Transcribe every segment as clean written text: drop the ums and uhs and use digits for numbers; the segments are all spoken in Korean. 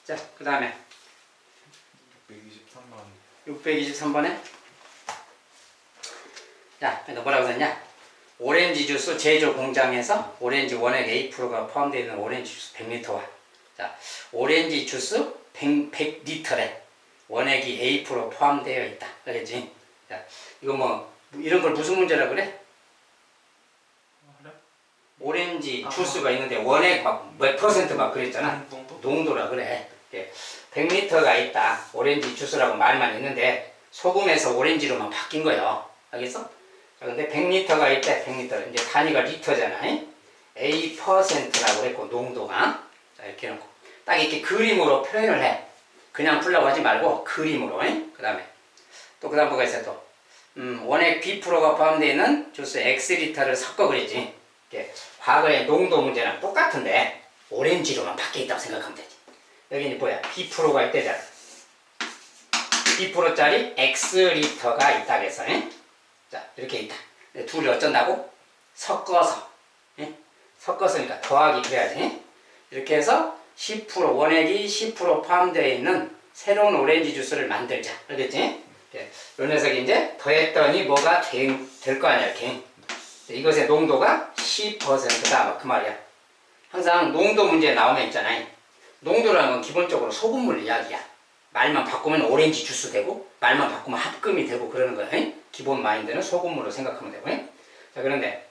자, 그 다음에 623번에 자, 그러니까 뭐라고 썼냐? 오렌지 주스 제조 공장에서 오렌지 원액 A%가 포함되어 있는 오렌지 주스 100리터와 자, 오렌지 주스 100리터래 원액이 A% 포함되어 있다. 알겠지? 자, 이거 뭐 이런 걸 무슨 문제라 그래? 오렌지 주스가 있는데 원액 막 몇 퍼센트 막 그랬잖아. 농도라 그래. 100리터가 있다. 오렌지 주스라고 말만 있는데 소금에서 오렌지로만 바뀐 거예요. 알겠어? 자, 근데 100리터가 있대. 100리터. 이제 단위가 리터잖아. A%라고 했고 농도가 자, 이렇게 해놓고 딱 이렇게 그림으로 표현을 해. 그냥 풀라고 하지 말고 그림으로. 그 다음에 또 그 다음 뭐가 있어 또 원액 B%가 포함되어 있는 주스 X리터를 섞어 그랬지. 과거의 농도 문제랑 똑같은데 오렌지로만 바뀌어 있다고 생각하면 되지. 여기 이제 뭐야? B%가 있대잖아. B%짜리 X리터가 있다 그래서 자 이렇게 있다. 둘이 어쩐다고? 섞어서 섞어서니까 더하기 그래야지. 이렇게 해서 10% 원액이 10% 포함되어 있는 새로운 오렌지 주스를 만들자. 알겠지? 이런 녀석이 이제 더했더니 뭐가 될 거 아니야 이렇게. 이것의 농도가 10%다 그 말이야. 항상 농도 문제 나오면 있잖아요. 농도라는 건 기본적으로 소금물 이야기야. 말만 바꾸면 오렌지 주스 되고 말만 바꾸면 합금이 되고 그러는 거야. 기본 마인드는 소금물로 생각하면 되고. 자 그런데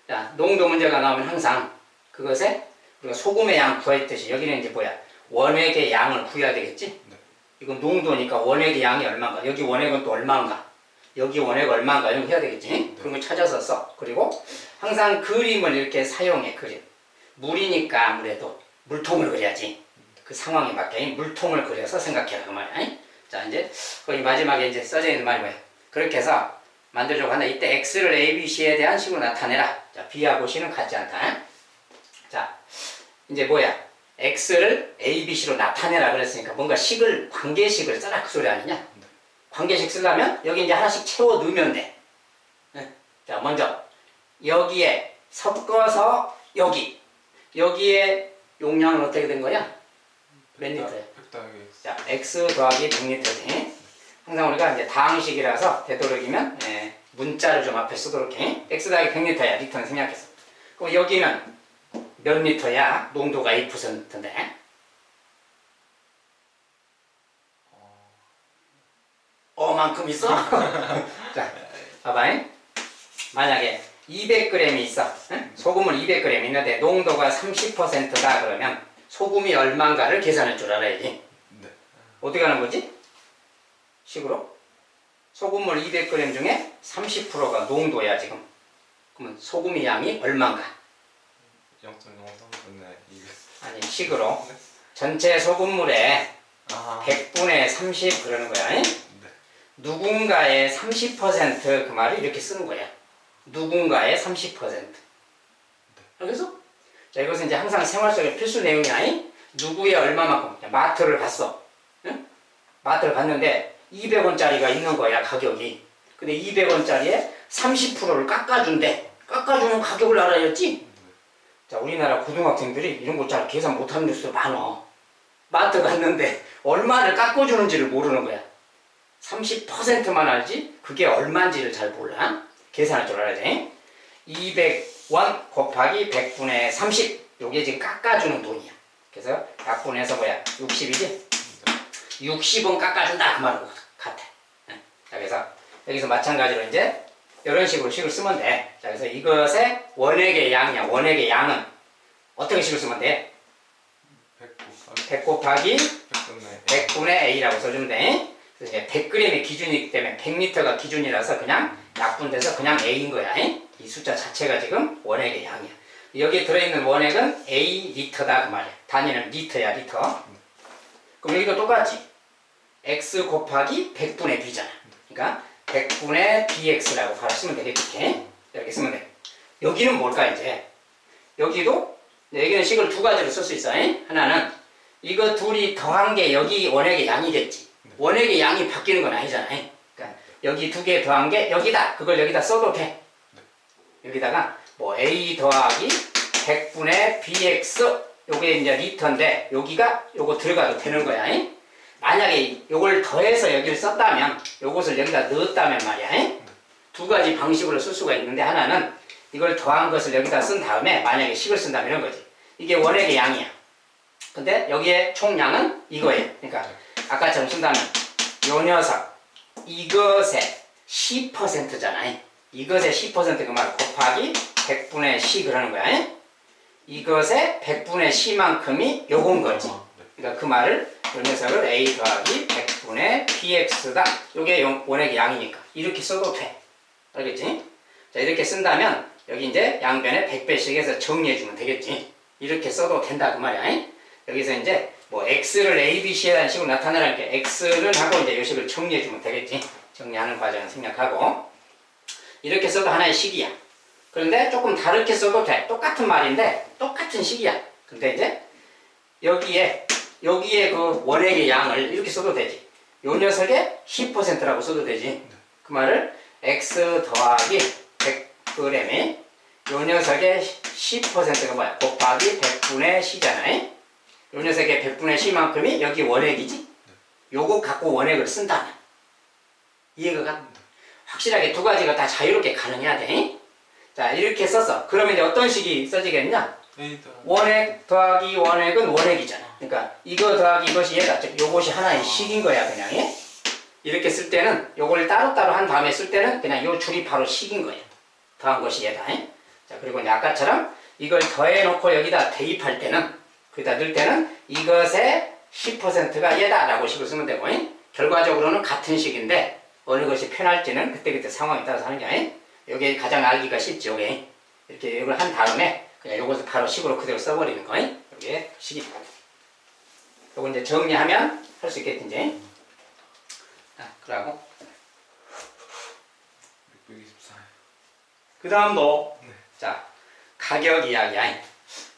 자, 농도 문제가 나오면 항상 그것에 우리가 소금의 양 구했듯이 여기는 이제 뭐야? 원액의 양을 구해야 되겠지? 네. 이건 농도니까 원액의 양이 얼마인가? 여기 원액은 또 얼마인가? 여기 원액 얼마인가? 이런 거 해야 되겠지? 네. 그런 걸 찾아서 써. 그리고 항상 그림을 이렇게 사용해, 그림. 물이니까 아무래도 물통을 그려야지. 그 상황에 맞게 물통을 그려서 생각해라. 그 말이야. 자, 이제 거기 마지막에 이제 써져 있는 말이 뭐야? 그렇게 해서 만들려고 한다. 이때 X를 A, B, C에 대한 식으로 나타내라. 자, B하고 C는 같지 않다. 자, 이제 뭐야? X를 A, B, C로 나타내라 그랬으니까 뭔가 식을, 관계식을 써라 그 소리 아니냐? 관계식 쓰려면 여기 이제 하나씩 채워 넣으면 돼. 자, 먼저 여기에 섞어서 여기에 용량은 어떻게 된 거야? 몇 리터야? 자, X 더하기 100리터지. 항상 우리가 이제 다항식이라서 되도록이면 문자를 좀 앞에 쓰도록 해. X 더하기 100리터야. 리터는 생략했어. 그럼 여기는 몇 리터야? 농도가 2%인데. 만큼 있어? 자, 봐봐. 만약에 200g이 있어. 응? 소금을 200g 있는데 농도가 30%다 그러면 소금이 얼마인가를 계산할 줄 알아야지. 네. 어떻게 하는 거지? 식으로? 소금물 200g 중에 30%가 농도야 지금. 그러면 소금의 양이 얼마인가? 0.03분의 200. 아니 식으로 전체 소금물의 100분의 30 그러는 거야. 네. 누군가의 30% 그 말을 이렇게 쓰는 거야. 누군가의 30%. 알겠어? 자, 이것은 이제 항상 생활 속의 필수 내용이야. 누구의 얼마만큼. 마트를 갔어. 응? 마트를 갔는데 200원짜리가 있는 거야, 가격이. 근데 200원짜리에 30%를 깎아준대. 깎아주는 가격을 알아야지. 자, 우리나라 고등학생들이 이런 거 잘 계산 못하는 뉴스가 많어. 마트 갔는데 얼마를 깎아주는지를 모르는 거야. 30%만 알지 그게 얼마인지를 잘 몰라. 계산할 줄 알아야지. 200원 곱하기 100분의 30 요게 지금 깎아주는 돈이야. 그래서 약분해서 뭐야 60이지 60원 깎아준다 그 말하고 같아. 자, 그래서 여기서 마찬가지로 이제 이런 식으로 식을 쓰면 돼. 자, 그래서 이것의 원액의 양이야. 원액의 양은 어떻게 식을 쓰면 돼? 100 곱하기 100분의 A라고 써주면 돼. 100g이 기준이기 때문에 100리터가 기준이라서 그냥 약분돼서 그냥 A인 거야. 이 숫자 자체가 지금 원액의 양이야. 여기 들어있는 원액은 A 리터다 그 말이야. 단위는 리터야 리터. 그럼 여기도 똑같지. X 곱하기 100분의 B잖아. 그러니까 100분의 BX라고 바로 쓰면 되겠지. 이렇게 쓰면 돼. 여기는 뭘까 이제? 여기도 여기는 식을 두 가지로 쓸 수 있어. 하나는 이거 둘이 더한 게 여기 원액의 양이겠지. 원액의 양이 바뀌는 건 아니잖아. 그러니까 여기 두 개 더한 게 여기다. 그걸 여기다 써도 돼. 여기다가 뭐 A 더하기 100분의 BX 요게 이제 리터인데 여기가 요거 들어가도 되는 거야. 잉? 만약에 요걸 더해서 여기를 썼다면 요것을 여기다 넣었다면 말이야. 잉? 두 가지 방식으로 쓸 수가 있는데 하나는 이걸 더한 것을 여기다 쓴 다음에 만약에 식을 쓴다면 이런 거지. 이게 원액의 양이야. 근데 여기에 총량은 이거예요. 그러니까 아까처럼 쓴다면 요 녀석 이것의 10%잖아. 이것의 10% 그 말 곱하기 100분의 10 그러는 거야. 이것의 100분의 10만큼이 요건 거지. 그러니까 그 말을 요 녀석을 a 더하기 100분의 px다. 요게 원액의 양이니까 이렇게 써도 돼. 알겠지? 자, 이렇게 쓴다면 여기 이제 양변에 100배씩 해서 정리해주면 되겠지. 이렇게 써도 된다 그 말이야. 여기서 이제 뭐 x를 a, b, c라는 식으로 나타내라니까 x는 하고 이제 요 식을 정리해주면 되겠지. 정리하는 과정을 생략하고 이렇게 써도 하나의 식이야. 그런데 조금 다르게 써도 돼. 똑같은 말인데 똑같은 식이야. 근데 이제 여기에 그 원액의 양을 이렇게 써도 되지. 요 녀석의 10%라고 써도 되지. 그 말을 x 더하기 100g에 요 녀석의 10%가 뭐야? 곱하기 100분의 c잖아. 요 녀석의 100분의 c만큼이 여기 원액이지? 요거 갖고 원액을 쓴다면 이해가 가? 확실하게 두 가지가 다 자유롭게 가능해야 돼. 자, 이렇게 써서 그러면 이제 어떤 식이 써지겠냐? 원액 더하기 원액은 원액이잖아. 그러니까 이거 더하기 이것이 얘다. 즉 요것이 하나의 식인 거야 그냥. 이렇게 쓸 때는 요걸 따로따로 한 다음에 쓸 때는 그냥 요 줄이 바로 식인 거야. 더한 것이 얘다. 자, 그리고 이제 아까처럼 이걸 더해놓고 여기다 대입할 때는 거기다 넣을 때는 이것의 10%가 얘다 라고 식을 쓰면 되고 결과적으로는 같은 식인데 어느 것이 편할지는 그때그때 상황에 따라서 하는 게 아니에요. 요게 가장 알기가 쉽지. 요게 이렇게 이걸 한 다음에 그냥 요것을 바로 식으로 그대로 써버리는 거. 요게 식이. 요거 이제 정리하면 할 수 있겠지 이제. 그러고 그 다음도 자 가격 이야기야.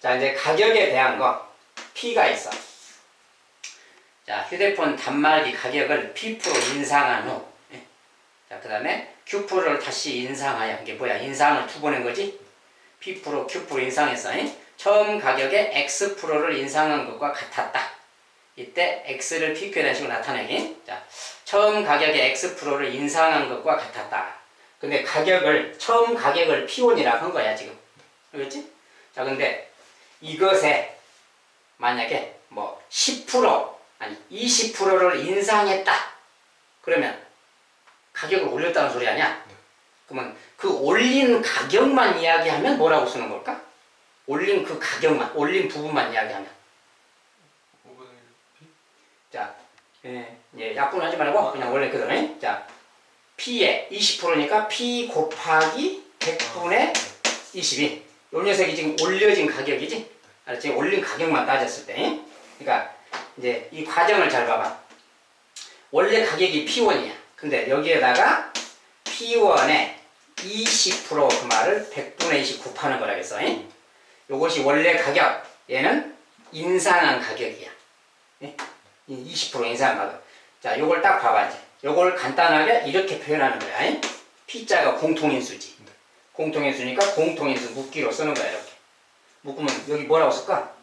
자 이제 가격에 대한 거 P가 있어. 자 휴대폰 단말기 가격을 P% 인상한 후 자 그 다음에 Q%를 다시 인상하여 이게 뭐야 인상을 두 번 한 거지. P% Q% 인상해서 처음 가격에 X%를 인상한 것과 같았다. 이때 X를 PQ에 대한 식으로 나타내기. 자 처음 가격에 X%를 인상한 것과 같았다. 근데 처음 가격을 P1이라고 한 거야, 지금. 알겠지? 자, 근데 이것에 만약에 뭐 10%, 아니 20%를 인상했다. 그러면 가격을 올렸다는 소리 아니야? 그러면 그 올린 가격만 이야기하면 뭐라고 쓰는 걸까? 올린 그 가격만, 올린 부분만 이야기하면. 자, 약분하지 말고 그냥 원래 그대로. 자, P에 20%니까 P 곱하기 100분의 22. 요 녀석이 지금 올려진 가격이지? 알았지? 올린 가격만 따졌을 때. 그러니까 이제 이 과정을 잘 봐봐. 원래 가격이 P1이야. 근데 여기에다가 P1에 20% 그 말을 100분의 20 곱하는 거라겠어. 요것이 원래 가격. 얘는 인상한 가격이야. 20% 인상한 가격. 자, 요걸 딱 봐봐 이제. 요걸 간단하게 이렇게 표현하는 거야. P자가 공통인수지. 공통인수니까 공통인수 묶기로 쓰는 거야, 이렇게. 묶으면 여기 뭐라고 쓸까?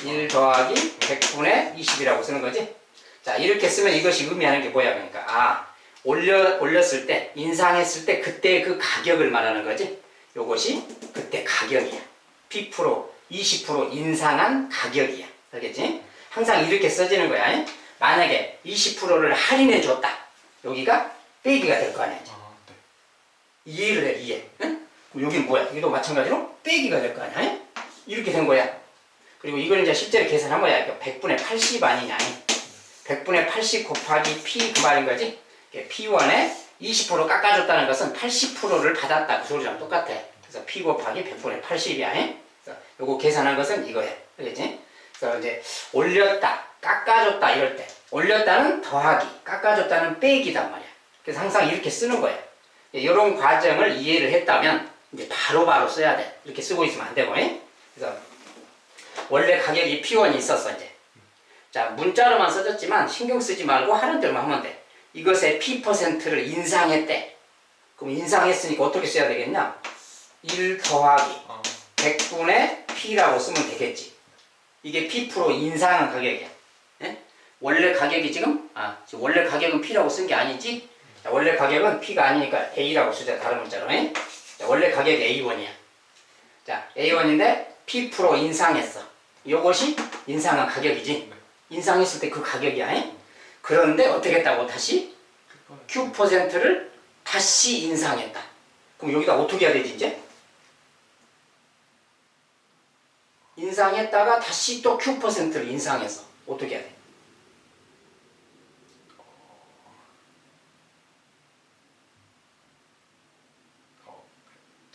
1 더하기 100분의 20이라고 쓰는 거지. 자, 이렇게 쓰면 이것이 의미하는 게 뭐야, 그러니까. 올렸을 때, 인상했을 때 그때 그 가격을 말하는 거지. 요것이 그때 가격이야. P% 20% 인상한 가격이야. 알겠지? 항상 이렇게 써지는 거야. 만약에 20%를 할인해 줬다. 여기가 빼기가 될 거 아니야. 네. 이해를 해, 이해. 응? 여기는 뭐야? 여기도 마찬가지로 빼기가 될 거 아니야. 이렇게 된 거야. 그리고 이걸 이제 실제로 계산한 거야. 100분의 80 아니냐. 100분의 80 곱하기 P 그 말인 거지. P1에 20% 깎아줬다는 것은 80%를 받았다. 그 소리랑 똑같아. 그래서 P 곱하기 100분의 80이야. 그래서 요거 계산한 것은 이거야. 알겠지? 그래서 이제 올렸다, 깎아줬다 이럴 때 올렸다는 더하기, 깎아줬다는 빼기단 말이야. 그래서 항상 이렇게 쓰는 거야. 이런 과정을 이해를 했다면 이제 바로바로 써야 돼. 이렇게 쓰고 있으면 안 되고. 그래서 원래 가격이 P1이 있었어 이제. 자, 문자로만 써졌지만 신경 쓰지 말고 하는 대로만 하면 돼. 이것의 P%를 인상했대. 그럼 인상했으니까 어떻게 써야 되겠냐? 1 더하기 100분의 P라고 쓰면 되겠지. 이게 P 프로 인상한 가격이야. 예? 원래 가격이 지금 원래 가격은 P라고 쓴 게 아니지? 자, 원래 가격은 P가 아니니까 A라고 쓰자, 다른 문자로. 예? 자, 원래 가격이 A1이야. 자, A1인데 P 프로 인상했어. 요것이 인상한 가격이지. 인상했을 때 그 가격이야. 예? 그런데 어떻게 했다고? 다시 Q%를 다시 인상했다. 그럼 여기다 어떻게 해야 되지 이제? 인상했다가 다시 또 Q%를 인상해서 어떻게 해야 돼?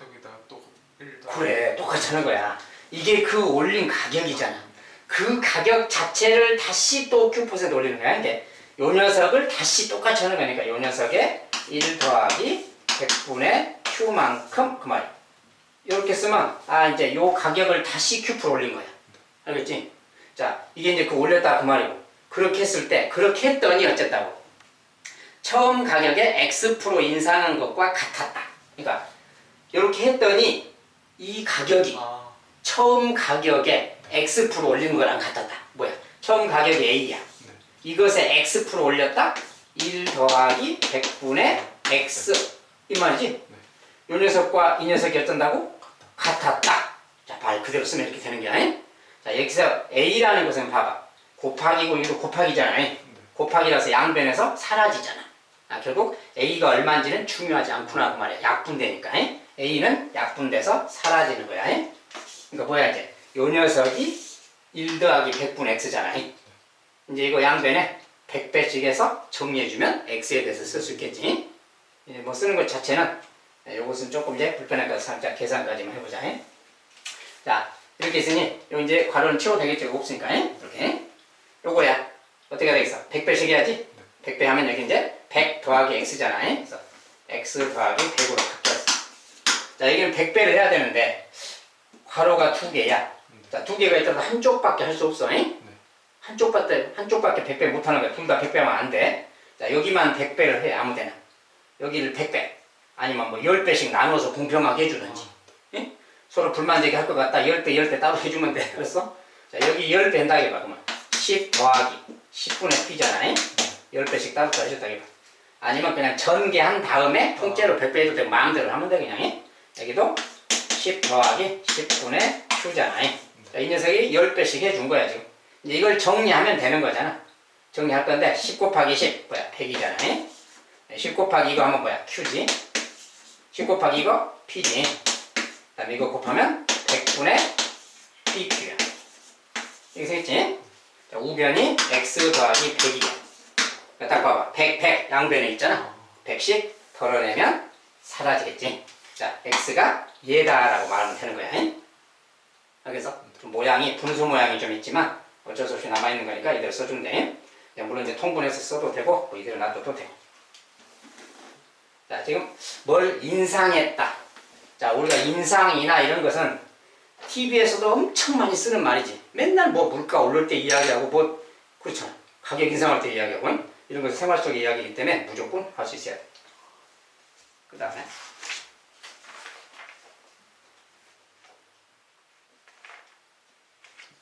여기다가 또 1 그래, 똑같이 하는 거야. 이게 그 올린 가격이잖아. 그 가격 자체를 다시 또 Q% 올리는 거야. 이게 요 녀석을 다시 똑같이 하는 거니까 요 녀석에 1 더하기 100분의 Q만큼 그 말이야. 이렇게 쓰면 이제 요 가격을 다시 Q% 올린 거야. 알겠지? 자, 이게 이제 그 올렸다 그 말이고, 그렇게 했을 때 그렇게 했더니 어쨌다고? 처음 가격에 X% 인상한 것과 같았다. 그러니까 이렇게 했더니 이 가격이 처음 가격에 X% 올리는 거랑 같았다. 뭐야? 처음 가격이 A야. 네. 이것에 X% 올렸다? 1 더하기 100분의 X. 이 말이지? 네. 요 녀석과 이 녀석이 어쩐다고? 같았다. 자, 말 그대로 쓰면 이렇게 되는 거야. 자, 여기서 A라는 것은 봐봐. 곱하기고 이거 곱하기잖아. 네. 곱하기라서 양변에서 사라지잖아. 결국 A가 얼마인지는 중요하지 않구나 그 말이야. 약분되니까. A는 약분돼서 사라지는 거야. 그러니까 뭐야 이제 요 녀석이 1 더하기 100분의 X잖아. 이제 이거 양변에 100배씩 해서 정리해주면 X에 대해서 쓸 수 있겠지. 이제 뭐 쓰는 것 자체는 요것은 조금 이제 불편하니까 살짝 계산까지만 해보자. 자, 이렇게 있으니 요 이제 괄호는 채워도 되겠죠. 이거 없으니까. 이렇게 요거야. 어떻게 되겠어? 100배씩 해야지. 100배 하면 여기 이제 100 더하기 X잖아. 그래서 X 더하기 100으로 바뀌었어. 자, 여기는 100배를 해야 되는데 괄호가 2개야. 자, 2개가 있더라도 한쪽밖에 할 수 없어. 한쪽밖에 100배 못하는 거야. 둘 다 100배 하면 안 돼. 자, 여기만 100배를 해. 아무데나. 여기를 100배. 아니면 뭐 10배씩 나눠서 공평하게 해주든지. 서로 불만되게 할 것 같다. 10배, 10배 따로 해주면 돼. 그랬어? 자, 여기 10배 한다 해봐. 그러면 10 더하기 10분의 P잖아. 10배씩 따로 해줬다 해봐. 아니면 그냥 전개한 다음에 통째로 100배 해도 되고 마음대로 하면 돼. 그냥. 여기도 10 더하기 10분의 Q잖아. 자, 이 녀석이 10배씩 해준 거야, 지금. 이제 이걸 정리하면 되는 거잖아. 정리할 건데, 10 곱하기 10, 뭐야, 100이잖아. 10 곱하기 이거 하면 뭐야, Q지. 10 곱하기 이거, P지. 그 다음에 이거 곱하면 100분의 PQ야. 여기서 있지? 자, 우변이 X 더하기 100이야. 딱 봐봐. 100, 100, 양변에 있잖아. 100씩 덜어내면 사라지겠지. 자, X가 얘다라고 말하면 되는 거야. 그래서 좀 모양이, 분수 모양이 좀 있지만 어쩔 수 없이 남아있는 거니까 이대로 써주면 돼. 물론 이제 통분해서 써도 되고, 뭐 이대로 놔둬도 돼. 자, 지금 뭘 인상했다. 자, 우리가 인상이나 이런 것은 TV에서도 엄청 많이 쓰는 말이지. 맨날 뭐 물가 오를 때 이야기하고, 뭐, 그렇잖아. 가격 인상할 때 이야기하고, 이런 것은 생활 속의 이야기이기 때문에 무조건 할 수 있어야 돼. 그 다음에.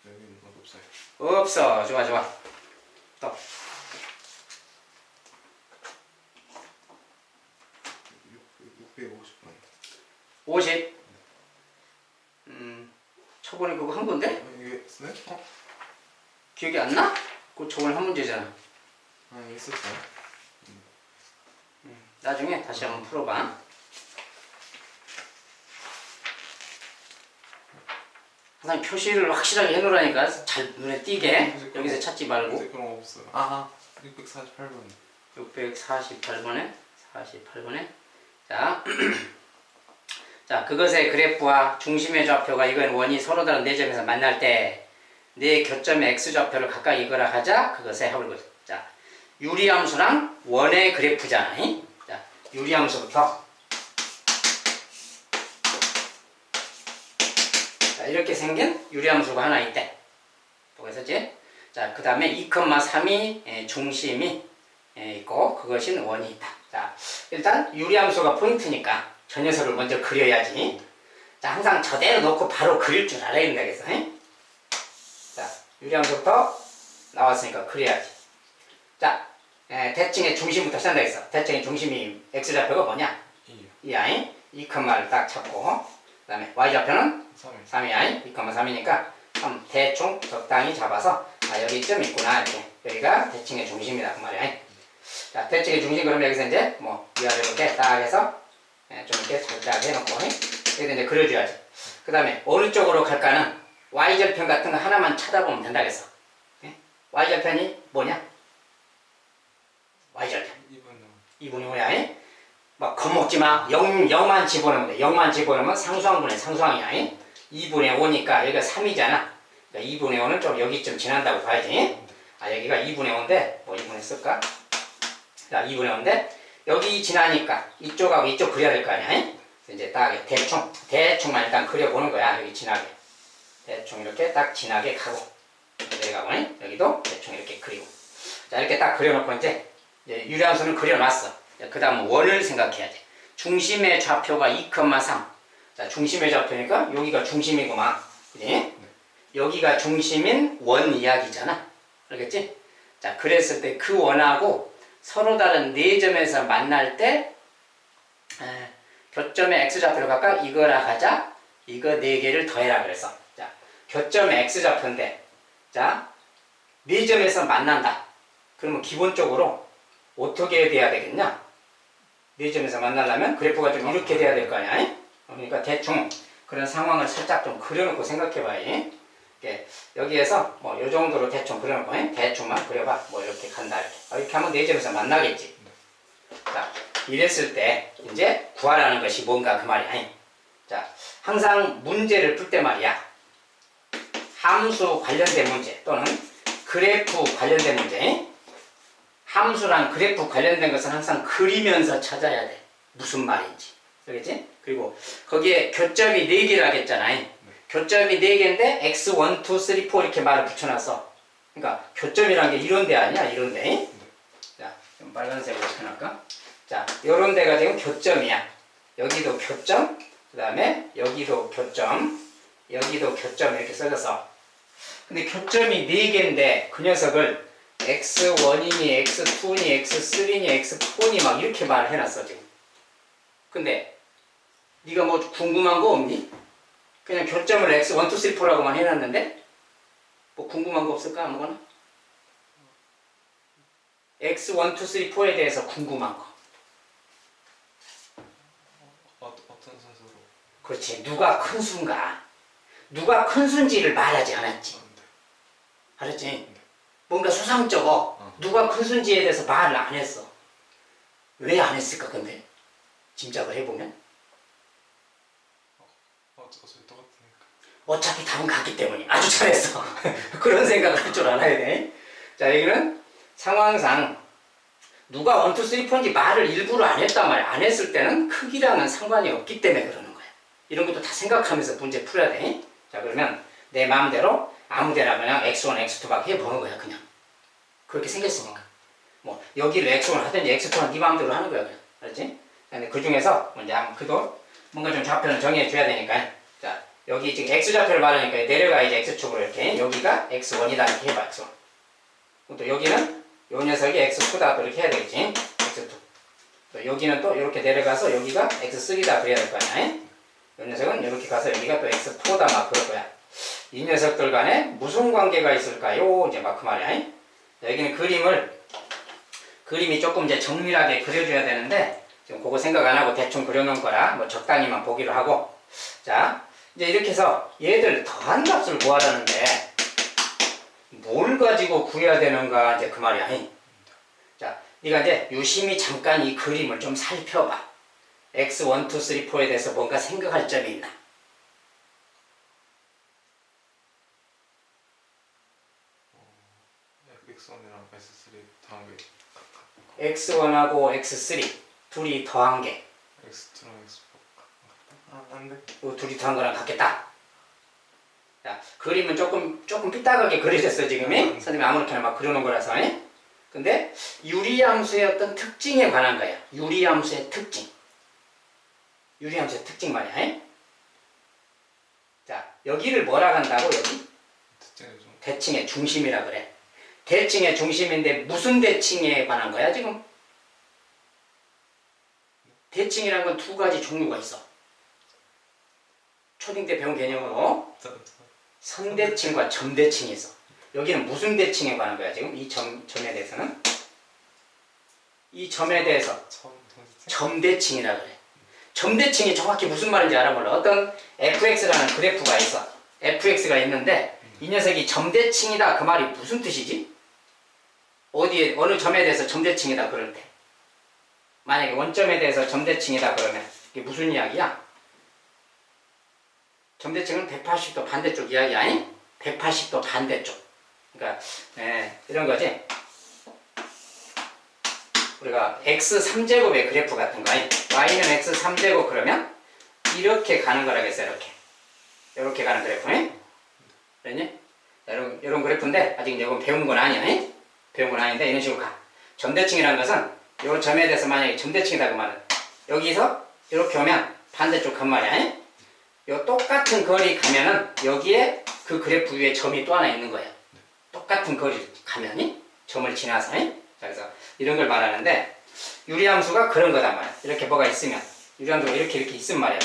여기는 없어요. 없어. 좋아, 좋아. 또. 650번. 50. 초반에 그거 한 건데? 이게 네? 기억이 안 나? 그거 저번에 한 문제잖아. 이게 있었어요? 나중에 다시 한번 풀어봐. 항상 표시를 확실하게 해놓으라니까 잘 눈에 띄게. 여기서 찾지 말고. 그런 거 없어요. 648번. 648번에 48번에 자, 자, 그것의 그래프와 중심의 좌표가 이건 원이 서로 다른 네 점에서 만날 때 네 교점의 x좌표를 가까이 이거라 하자. 그것의 합을 보자. 자, 유리함수랑 원의 그래프잖아. 자, 유리함수부터 자, 이렇게 생긴 유리함수가 하나 있대. 보겠었지? 자, 그 다음에 2,3이 중심이 있고 그것이 원이 있다. 자, 일단 유리함수가 포인트니까 저 녀석을 먼저 그려야지. 자, 항상 저대로 놓고 바로 그릴 줄 알아야 된다. 그래서. 자, 유리함수부터 나왔으니까 그래야지. 자, 대칭의 중심부터 시작한다 했어. 대칭의 중심이 x좌표가 뭐냐? 2요. 2i 2를 딱 잡고 그 다음에 y좌표는 3일. 3i 2,3이니까 3 대충 적당히 잡아서 여기쯤 있구나 이렇게. 여기가 대칭의 중심이다 그 말이야. 자, 대칭의 중심 그러면 여기서 이제 뭐 위아래로 이렇게 딱 해서 좀 이렇게 살짝 해놓고 여기서 이제 그려줘야지. 그 다음에 오른쪽으로 갈까는 y절편 같은 거 하나만 찾아보면 된다 그랬어. y절편이 뭐냐? y절편 2분의 5야. 막 겁먹지 마. 0만 집어넣으면 돼. 0만 집어넣으면 상수항분의 상수항이야. 2분의 5니까 여기가 3이잖아. 그러니까 2분의 5는 좀 여기쯤 지난다고 봐야지. 여기가 2분의 5인데 뭐 2분의 쓸까? 자, 2분의 5인데 여기 지나니까 이쪽하고 이쪽 그려야 될 거 아니야. 그래서 이제 딱 대충만 일단 그려보는 거야. 여기 지나게. 대충 이렇게 딱 지나게 가고 내려가고 여기도 대충 이렇게 그리고 자 이렇게 딱 그려놓고 이제 유리함수는 그려놨어. 그 다음 원을 생각해야 돼. 중심의 좌표가 2,3. 자, 중심의 좌표니까 여기가 중심이구만. 그지? 여기가 중심인 원 이야기잖아. 알겠지? 자, 그랬을 때 그 원하고 서로 다른 네 점에서 만날 때 교점의 x좌표로 갈까? 이거라 하자. 이거 네 개를 더해라 그랬어. 자, 교점의 x좌표인데 자, 네 점에서 만난다. 그러면 기본적으로 어떻게 돼야 되겠냐? 네 점에서 만나려면 그래프가 좀 이렇게 돼야 될 거 아니야? 그러니까 대충 그런 상황을 살짝 좀 그려놓고 생각해봐요. 여기에서 뭐 요 정도로 대충 그려놓고 대충만 그려봐. 뭐 이렇게 간다 이렇게. 이렇게 하면 네 점에서 만나겠지. 자, 이랬을 때 이제 구하라는 것이 뭔가 그 말이야. 자, 항상 문제를 풀 때 말이야. 함수 관련된 문제 또는 그래프 관련된 문제. 함수랑 그래프 관련된 것은 항상 그리면서 찾아야 돼. 무슨 말인지. 알겠지? 그리고 거기에 교점이 4개라고 했잖아. 교점이 4개인데 x1, 2, 3, 4 이렇게 말을 붙여놨어. 그러니까 교점이란 게 이런 데 아니야? 이런 데. 자, 좀 빨간색으로 해놓을까? 자, 요런 데가 지금 교점이야. 여기도 교점, 그 다음에 여기도 교점, 여기도 교점 이렇게 써졌어. 근데 교점이 4개인데 그 녀석을 x1이니 x2니 x3니 x4니 막 이렇게 말을 해놨어 지금. 근데 네가 뭐 궁금한 거 없니? 그냥 교점을 x1, 2, 3, 4라고만 해놨는데 뭐 궁금한 거 없을까 아무거나? x1, 2, 3, 4에 대해서 궁금한 거. 어떤 순서로? 그렇지. 누가 큰 수인가? 누가 큰 수인지를 말하지 않았지. 알았지? 뭔가 수상쩍어. 누가 큰 수인지에 대해서 말을 안 했어. 왜 안 했을까 근데? 짐작을 해보면? 어차피 똑같으니까. 어차피 답은 같기 때문에. 아주 잘했어. 그런 생각을 할 줄 알아야 돼. 자, 여기는 상황상 누가 1, 2, 3, 4인지 말을 일부러 안 했단 말이야. 안 했을 때는 크기랑은 상관이 없기 때문에 그러는 거야. 이런 것도 다 생각하면서 문제 풀어야 돼. 자, 그러면 내 마음대로 아무데나 그냥 x1, x2 막 해보는 거야 그냥. 그렇게 생겼으니까. 뭐 여기를 x1 하든지 x2는 네 마음대로 하는 거야 그냥. 알았지? 근데 그 중에서 이제 그도 뭔가 좀 좌표는 정해줘야 되니까. 자, 여기 지금 x좌표를 말하니까 내려가야지 x축으로 이렇게. 여기가 x1이다 이렇게 해봐. x1. 또 여기는 요 녀석이 x2다 또 이렇게 해야 되겠지. x2. 또 여기는 또 이렇게 내려가서 여기가 x3다 그래야 될 거 아니야. 요 녀석은 이렇게 가서 여기가 또 x4다 막 그럴 거야. 이 녀석들 간에 무슨 관계가 있을까요? 이제 막 그 말이야. 여기는 그림이 조금 이제 정밀하게 그려줘야 되는데 지금 그거 생각 안 하고 대충 그려놓은 거라 뭐 적당히만 보기로 하고. 자, 이제 이렇게 해서 얘들 더한 값을 구하라는데 뭘 가지고 구해야 되는가 이제 그 말이야. 자, 네가 이제 유심히 잠깐 이 그림을 좀 살펴봐. x1, 2, 3, 4에 대해서 뭔가 생각할 점이 있나? x1이랑 s3 더한 게 x1하고 x3 둘이 더한 게 x2랑 x4 안돼. 둘이 더한 거랑 같겠다. 자, 그림은 조금 삐딱하게 그려졌어 지금이. 선생님이 아무렇게나 막 그려놓은 거라서. 근데 유리함수의 어떤 특징에 관한 거야. 유리함수의 특징. 유리함수의 특징 말이야. 자, 여기를 뭐라 한다고 여기? 특징을 좀 대칭의 중심이라 그래. 대칭의 중심인데 무슨 대칭에 관한 거야 지금? 대칭이라는 건 두 가지 종류가 있어. 초딩 때 배운 개념으로 선대칭과 점대칭이 있어. 여기는 무슨 대칭에 관한 거야 지금? 이 점에 대해서는? 이 점에 대해서 처음 동시에 점대칭이라 그래. 점대칭이 정확히 무슨 말인지 알아볼래? 어떤 fx라는 그래프가 있어. fx가 있는데 이 녀석이 점대칭이다 그 말이 무슨 뜻이지? 어디에 어느 점에 대해서 점대칭이다 그럴 때 만약에 원점에 대해서 점대칭이다 그러면 이게 무슨 이야기야? 점대칭은 180도 반대쪽 이야기 아니? 180도 반대쪽. 그러니까 이런 거지. 우리가 x3제곱의 그래프 같은 거 아니? y는 x3제곱 그러면 이렇게 가는 거라겠어요. 이렇게 가는 그래프. 그랬니? 이런 그래프인데 아직 이건 배운 건 아니야. 배운 건 아닌데 이런 식으로 가. 점대칭이라는 것은 이 점에 대해서 만약에 점대칭이다 그 말은 여기서 이렇게 오면 반대쪽 간 말이야. 요 똑같은 거리 가면은 여기에 그 그래프 위에 점이 또 하나 있는 거야. 똑같은 거리 가면이 점을 지나서. 자, 그래서 이런 걸 말하는데 유리함수가 그런 거단 말이야. 이렇게 뭐가 있으면 유리함수가 이렇게 있으면 말이야.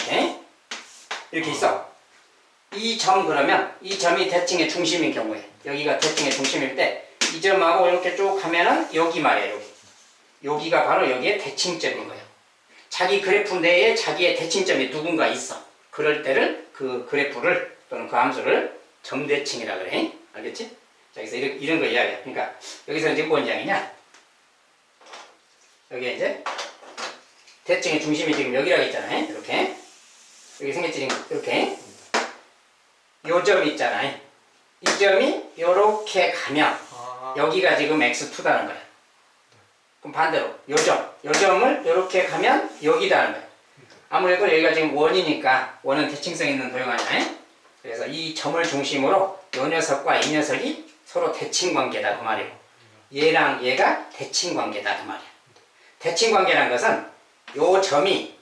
이렇게 있어. 이 점 그러면 이 점이 대칭의 중심인 경우에 여기가 대칭의 중심일 때 이 점하고 이렇게 쭉 가면은 여기 말이야. 여기가 바로 여기에 대칭점인 거예요. 자기 그래프 내에 자기의 대칭점이 누군가 있어. 그럴 때를 그 그래프를 또는 그 함수를 점대칭이라 그래. 알겠지? 자, 그래서 이런 거 이야기야. 그러니까 여기서 이제 뭔 이야기냐? 여기 이제 대칭의 중심이 지금 여기라고 있잖아. 이렇게 여기 생겼지 지금 이렇게. 요 점 있잖아. 이 점이 요렇게 가면 여기가 지금 x2다는 거야. 그럼 반대로 요 점을 요렇게 가면 여기다는 거야. 아무래도 여기가 지금 원이니까 원은 대칭성 있는 도형 아니야. 그래서 이 점을 중심으로 요 녀석과 이 녀석이 서로 대칭 관계다 그 말이고 얘랑 얘가 대칭 관계다 그 말이야. 대칭 관계란 것은 요 점이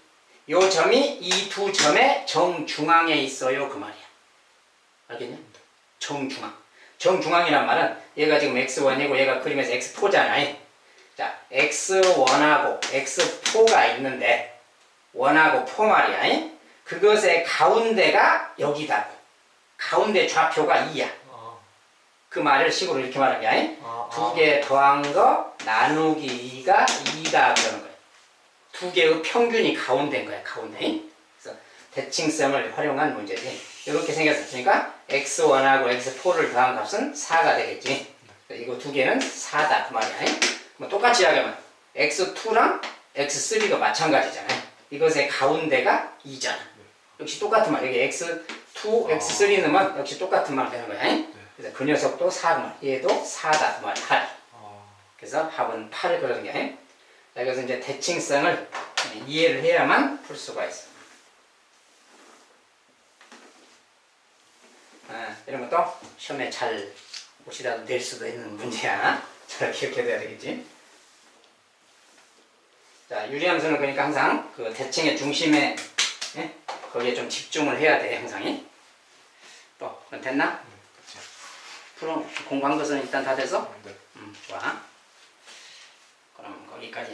이 두 점의 정중앙에 있어요 그 말이야. 알겠냐? 정중앙이란 말은 얘가 지금 x1이고 얘가 그림에서 x4잖아. 자, x1하고 x4가 있는데 1하고 4 말이야. 그것의 가운데가 여기다. 가운데 좌표가 2야. 그 말을 식으로 이렇게 말한 거야. 두 개 더한 거 나누기 2가 2다 그러는 거야. 두 개의 평균이 가운데인 거야. 가운데. 그래서 대칭성을 활용한 문제지. 이렇게 생겼으니까 x1하고 x4를 더한 값은 4가 되겠지. 이거 두 개는 4다 그 말이야. 뭐 똑같이 하면 x2랑 x3가 마찬가지잖아. 이것의 가운데가 2잖아. 역시 똑같은 말. 여기 x2, x3 넣으면 역시 똑같은 말 되는 거야. 그래서 그 녀석도 4말, 얘도 4다 그 말이야. 8. 그래서 합은 8을 그러는 게. 자, 그래서 이제 대칭성을 이해를 해야만 풀 수가 있어. 이런 것도 시험에 잘 혹시라도 낼 수도 있는 문제야. 잘 기억해둬야 되겠지. 자, 유리함수는 그러니까 항상 그 대칭의 중심에 거기에 좀 집중을 해야 돼 항상. 또 그건 됐나? 풀어 공부한 것은 일단 다 돼서? 네. 좋아. 그럼 거기까지.